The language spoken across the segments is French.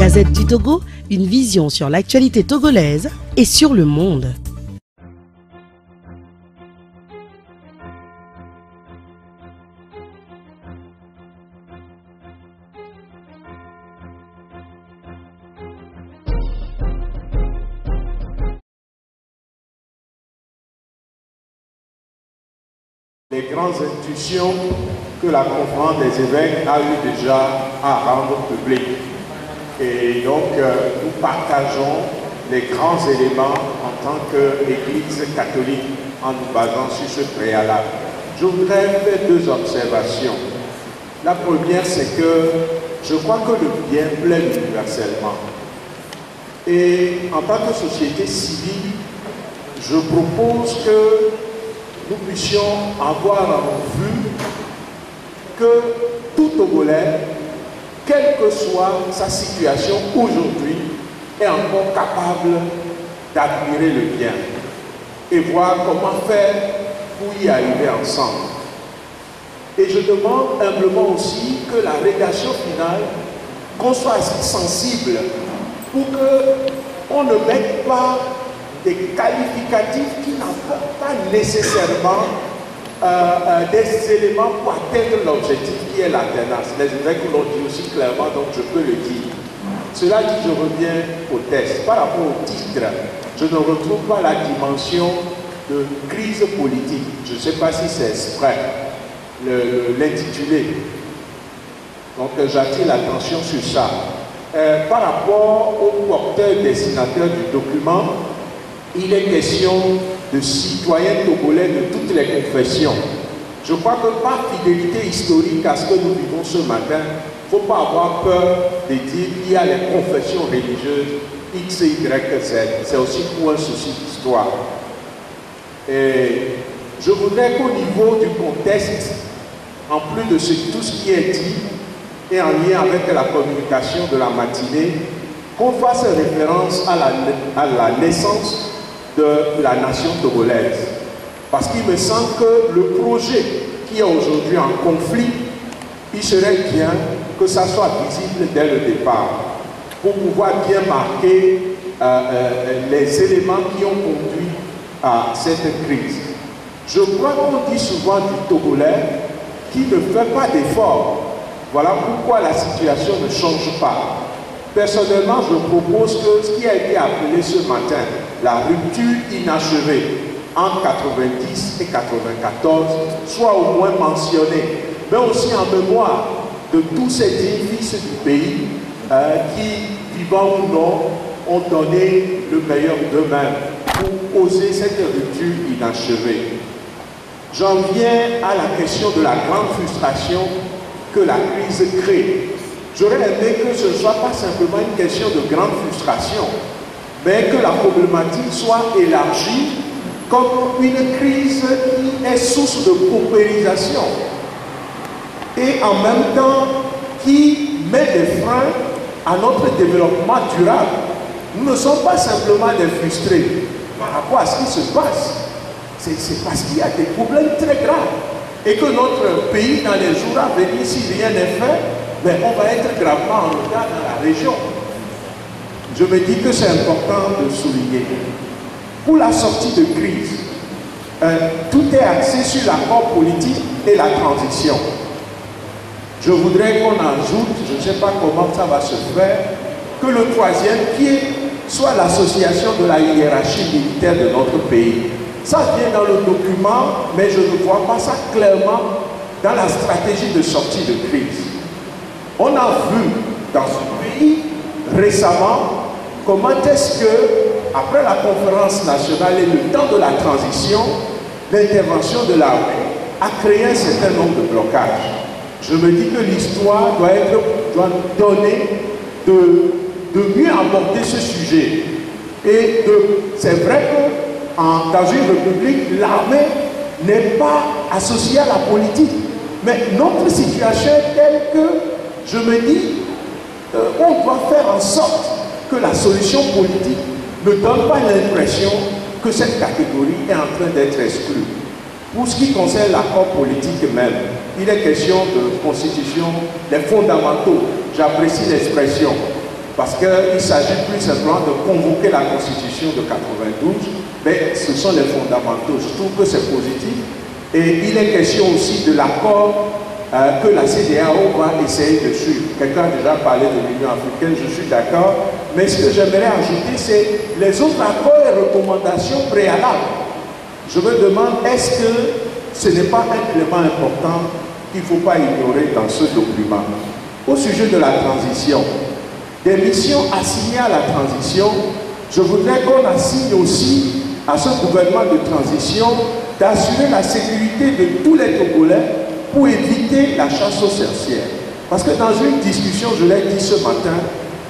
Gazette du Togo, une vision sur l'actualité togolaise et sur le monde. Les grandes intuitions que la conférence des évêques a eu déjà à rendre publiques. Et donc, nous partageons les grands éléments en tant qu'Église catholique en nous basant sur ce préalable. Je voudrais faire deux observations. La première, c'est que je crois que le bien plaît universellement. Et en tant que société civile, je propose que nous puissions avoir en vue que tout Togolais, quelle que soit sa situation aujourd'hui, est encore capable d'admirer le bien et voir comment faire pour y arriver ensemble. Et je demande humblement aussi que la rédaction finale, qu'on soit assez sensible pour qu'on ne mette pas des qualificatifs qui n'apportent pas nécessairement des éléments pour atteindre l'objectif qui est l'alternance. Les évêques l'ont dit aussi clairement, donc je peux le dire. Cela dit, je reviens au texte. Par rapport au titre, je ne retrouve pas la dimension de crise politique. Je ne sais pas si c'est exprès, l'intitulé. Donc j'attire l'attention sur ça. Par rapport au porteur destinataire du document, il est question de citoyens togolais de toutes les confessions. Je crois que par fidélité historique à ce que nous vivons ce matin, il ne faut pas avoir peur de dire qu'il y a les confessions religieuses X, Y, Z. C'est aussi pour un souci d'histoire. Et je voudrais qu'au niveau du contexte, en plus de tout ce qui est dit, et en lien avec la communication de la matinée, qu'on fasse référence à la naissance de la nation togolaise. Parce qu'il me semble que le projet qui est aujourd'hui en conflit, il serait bien que ça soit visible dès le départ, pour pouvoir bien marquer les éléments qui ont conduit à cette crise. Je crois qu'on dit souvent du Togolais qui ne fait pas d'efforts. Voilà pourquoi la situation ne change pas. Personnellement, je propose que ce qui a été appelé ce matin la rupture inachevée entre 90 et 94 soit au moins mentionné, mais aussi en mémoire de tous ces dignes fils du pays qui, vivants ou non, ont donné le meilleur d'eux-mêmes pour oser cette rupture inachevée. J'en viens à la question de la grande frustration que la crise crée. J'aurais aimé que ce ne soit pas simplement une question de grande frustration, mais que la problématique soit élargie comme une crise qui est source de paupérisation et en même temps qui met des freins à notre développement durable. Nous ne sommes pas simplement des frustrés par rapport à ce qui se passe. C'est parce qu'il y a des problèmes très graves et que notre pays, dans les jours à venir, si rien n'est fait, ben, on va être gravement en retard dans la région. Je me dis que c'est important de souligner. Pour la sortie de crise, tout est axé sur l'accord politique et la transition. Je voudrais qu'on ajoute, je ne sais pas comment ça va se faire, que le troisième pied soit l'association de la hiérarchie militaire de notre pays. Ça vient dans le document, mais je ne vois pas ça clairement dans la stratégie de sortie de crise. On a vu dans ce pays récemment comment est-ce que, après la conférence nationale et le temps de la transition, l'intervention de l'armée a créé un certain nombre de blocages. Je me dis que l'histoire doit donner de mieux aborder ce sujet. Et c'est vrai que dans une république, l'armée n'est pas associée à la politique. Mais notre situation est telle que, je me dis, on doit faire en sorte que la solution politique ne donne pas l'impression que cette catégorie est en train d'être exclue. Pour ce qui concerne l'accord politique même, il est question de constitution des fondamentaux. J'apprécie l'expression. parce qu'il s'agit plus simplement de convoquer la Constitution de 92, mais ce sont les fondamentaux. Je trouve que c'est positif. Et il est question aussi de l'accord que la CEDEAO va essayer de suivre. Quelqu'un a déjà parlé de l'Union africaine, je suis d'accord. Mais ce que j'aimerais ajouter, c'est les autres accords et recommandations préalables. Je me demande, est-ce que ce n'est pas un élément important qu'il ne faut pas ignorer dans ce document? Au sujet de la transition, des missions assignées à la transition, je voudrais qu'on assigne aussi à ce gouvernement de transition d'assurer la sécurité de tous les Togolais pour éviter la chasse aux sorcières. Parce que dans une discussion, je l'ai dit ce matin,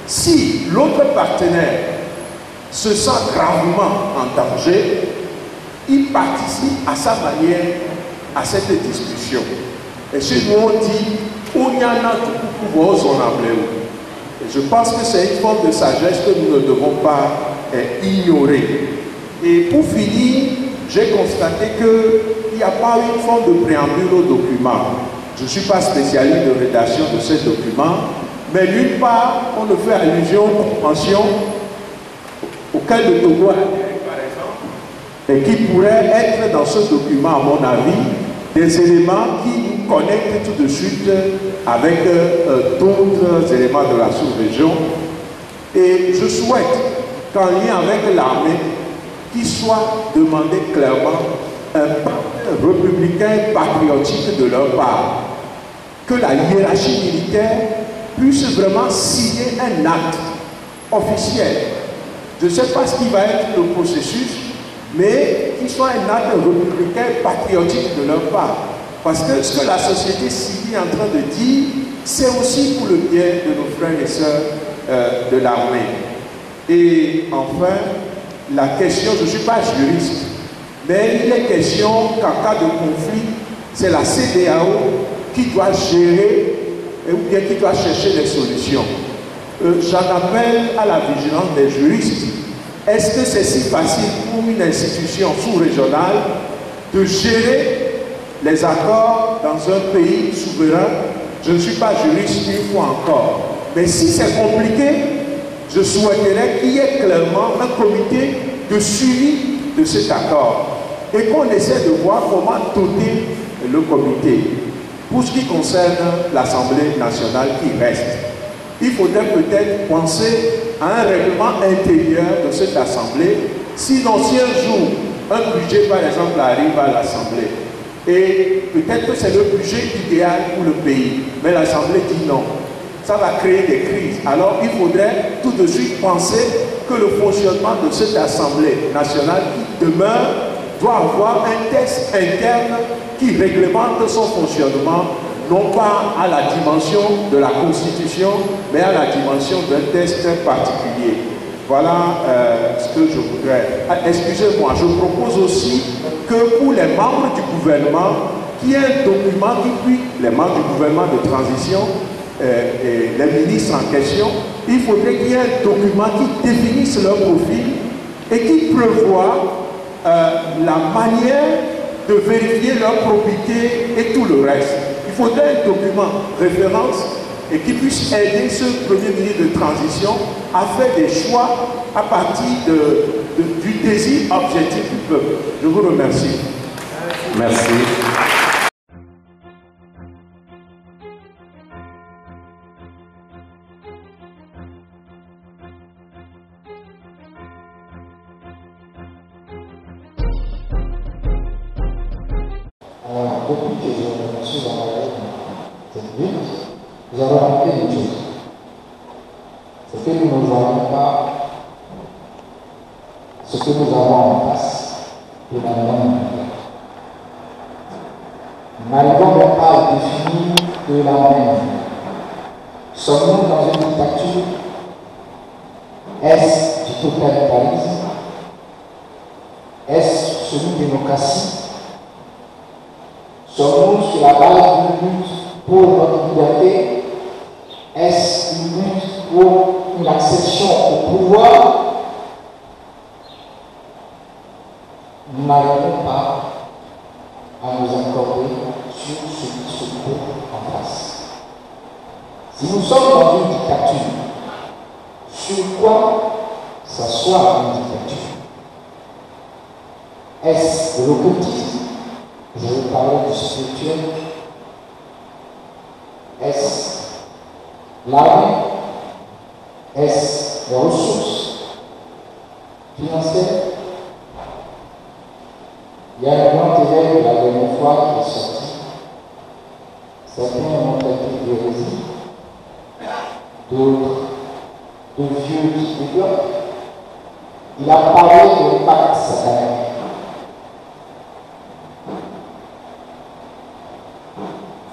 si l'autre partenaire se sent gravement en danger, il participe à sa manière à cette discussion. Et chez nous, on dit, je pense que c'est une forme de sagesse que nous ne devons pas ignorer. Et pour finir, j'ai constaté qu'il n'y a pas une forme de préambule au document. Je ne suis pas spécialiste de rédaction de ces documents, mais d'une part, on ne fait allusion aux conventions auxquelles le Togo a adhéré, par exemple, et qui pourraient être dans ce document, à mon avis, des éléments qui nous connectent tout de suite avec d'autres éléments de la sous-région. Et je souhaite qu'en lien avec l'armée, qu'il soit demandé clairement un pacte républicain patriotique de leur part, que la hiérarchie militaire puisse vraiment signer un acte officiel. Je ne sais pas ce qui va être le processus, mais qu'il soit un acte républicain patriotique de leur part. Parce que ce que la société civile est en train de dire, c'est aussi pour le bien de nos frères et sœurs de l'armée. Et enfin, la question, je ne suis pas juriste, mais il est question qu'en cas de conflit, c'est la CEDEAO qui doit gérer ou bien qui doit chercher des solutions. J'en appelle à la vigilance des juristes. Est-ce que c'est si facile pour une institution sous-régionale de gérer les accords dans un pays souverain? Je ne suis pas juriste une fois encore. Mais si c'est compliqué, je souhaiterais qu'il y ait clairement un comité de suivi de cet accord et qu'on essaie de voir comment doter le comité. Pour ce qui concerne l'Assemblée nationale qui reste, il faudrait peut-être penser à un règlement intérieur de cette Assemblée. Sinon, si un jour, un budget par exemple arrive à l'Assemblée, et peut-être que c'est le budget idéal pour le pays, mais l'Assemblée dit non, ça va créer des crises. Alors il faudrait tout de suite penser que le fonctionnement de cette Assemblée nationale qui demeure doit avoir un texte interne qui réglemente son fonctionnement, non pas à la dimension de la Constitution, mais à la dimension d'un texte particulier. Voilà ce que je voudrais. Excusez-moi, je propose aussi que pour les membres du gouvernement, qu'il y ait un document qui puisse, les membres du gouvernement de transition, et les ministres en question, il faudrait qu'il y ait un document qui définisse leur profil et qui prévoit la manière de vérifier leur probité et tout le reste. Il faudrait un document référence et qui puisse aider ce Premier ministre de transition à faire des choix à partir du désir objectif du peuple. Je vous remercie. Merci. Depuis que je me suis envoyé dans cette ville, nous avons remarqué une chose. C'est que nous ne voyons pas ce que nous avons en face de la même manière. Nous n'arrivons même pas à définir de la même manière. Sommes-nous dans une dictature? Est-ce du totalitarisme? Est-ce une démocratie? Sommes-nous sur la base d'une lutte pour notre liberté? Est-ce une lutte pour une accession au pouvoir? Nous n'arrivons pas à nous accorder sur ce qui se trouve en face. Si nous sommes dans une dictature, sur quoi s'asseoir une dictature. Est-ce de l'occultisme? Je vais parler du spirituel. Est-ce l'armée? Est-ce les ressources financières? Il y a un grand élève la dernière fois qui est sorti. Certains ont été d'hérésie, d'autres de vieux qui développent. Il a parlé de pacte satanique.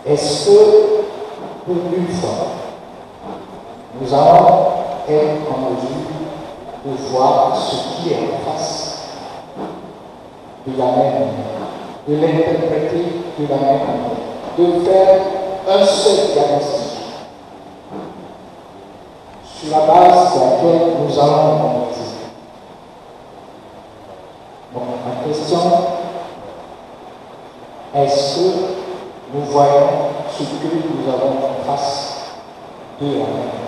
Est-ce que, pour une fois, nous allons être en mesure de voir ce qui est en face de la même manière, de l'interpréter de la même manière, de faire un seul diagnostic sur la base de laquelle nous allons analyser. Donc, ma question, est-ce que nous voyons ce que nous avons en face de la même manière?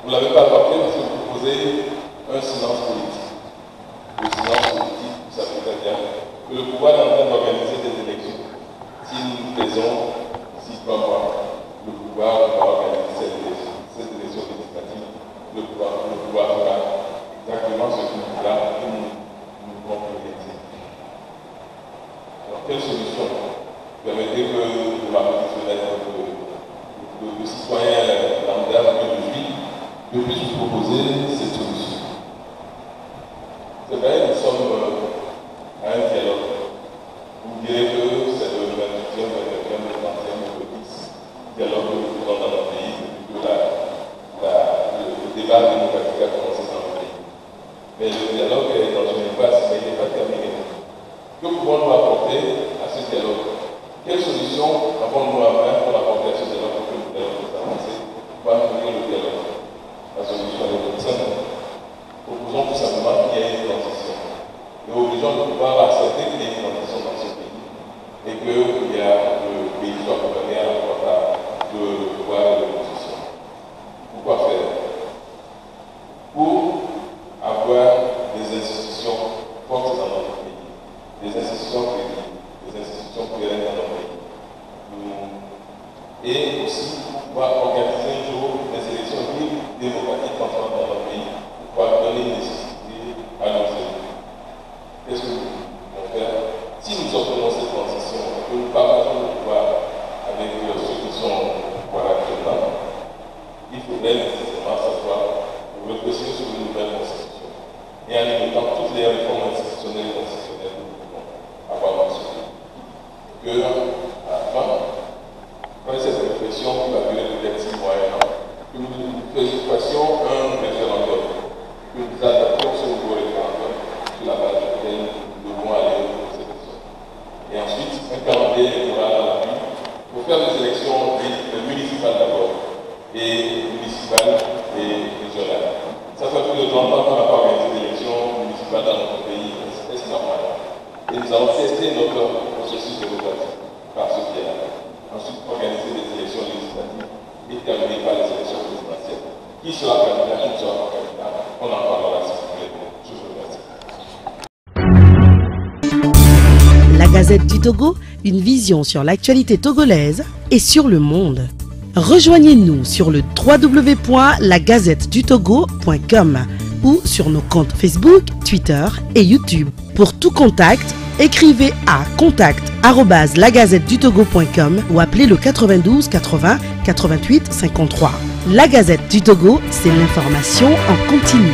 Vous ne l'avez pas apporté parce que vous proposez un silence politique. Le silence politique, ça veut dire que le pouvoir est en train d'organiser des élections. Si nous plaisons, si pas moi, le pouvoir va organiser cette élection législative, le pouvoir fera exactement ce qu'il voudra et nous pouvons réaliser. Alors, quelle solution permettez que de ma petite fenêtre de citoyen lambda que je suis, je puisse vous proposer cette solution. C'est vrai, nous sommes à un dialogue. Vous direz que c'est le 28e, 29e, le 30e, le 10 dialogue que nous faisons dans notre pays depuis que le débat démocratique a commencé dans notre pays. Mais le dialogue est dans une impasse, mais il n'est pas terminé. Que pouvons-nous apporter à ce dialogue? Quelle solution avons-nous à main pour apporter à ce dialogue pour que le dialogue puisse avancer, pour améliorer le dialogue? La solution est toute simple. Proposons tout simplement qu'il y ait une transition. Et obligeons le pouvoir à accepter qu'il y ait une transition dans ce pays et que le pays soit gouverné à la fois par le pouvoir et l'opposition. Pourquoi faire? Pour avoir des institutions fortes dans notre pays, des institutions crédibles, des institutions pérennes dans notre pays. Et aussi pour pouvoir organiser un jour des élections libres, démocratiques, transparentes dans notre pays, pour pouvoir donner une nécessité à nos élus. Qu'est-ce que nous pouvons faire? Si nous obtenons cette transition et que nous partageons le pouvoir avec ceux qui sont au pouvoir actuellement, il faudrait nécessairement s'asseoir pour réfléchir sur une nouvelle constitution et en émettant toutes les réformes institutionnelles et constitutionnelles que nous pouvons avoir dans ce pays. Que, à la fin, après cette réflexion qui va durer peut-être 6 mois et un an, que nous fassions un référendum, que nous adaptions ce nouveau référendum sur la base duquel nous devons aller aux élections. Et ensuite, un calendrier électoral à l'appui pour faire des élections municipales d'abord, et municipales et régionales. Ça fait plus de 30 ans qu'on n'a pas organisé d'élections municipales dans notre pays, c'est normal. Et nous allons tester notre processus démocratique par ce biais-là. Ensuite, organiser des élections législatives et terminer par les élections présidentielles. Qui sera candidat, qui ne sera pas candidat, on en parlera si vous voulez. Je vous remercie. La Gazette du Togo, une vision sur l'actualité togolaise et sur le monde. Rejoignez-nous sur le www.lagazettedutogo.com ou sur nos comptes Facebook, Twitter et YouTube. Pour tout contact, écrivez à contact@lagazettedutogo.com ou appelez le 92 80 88 53. La Gazette du Togo, c'est l'information en continu.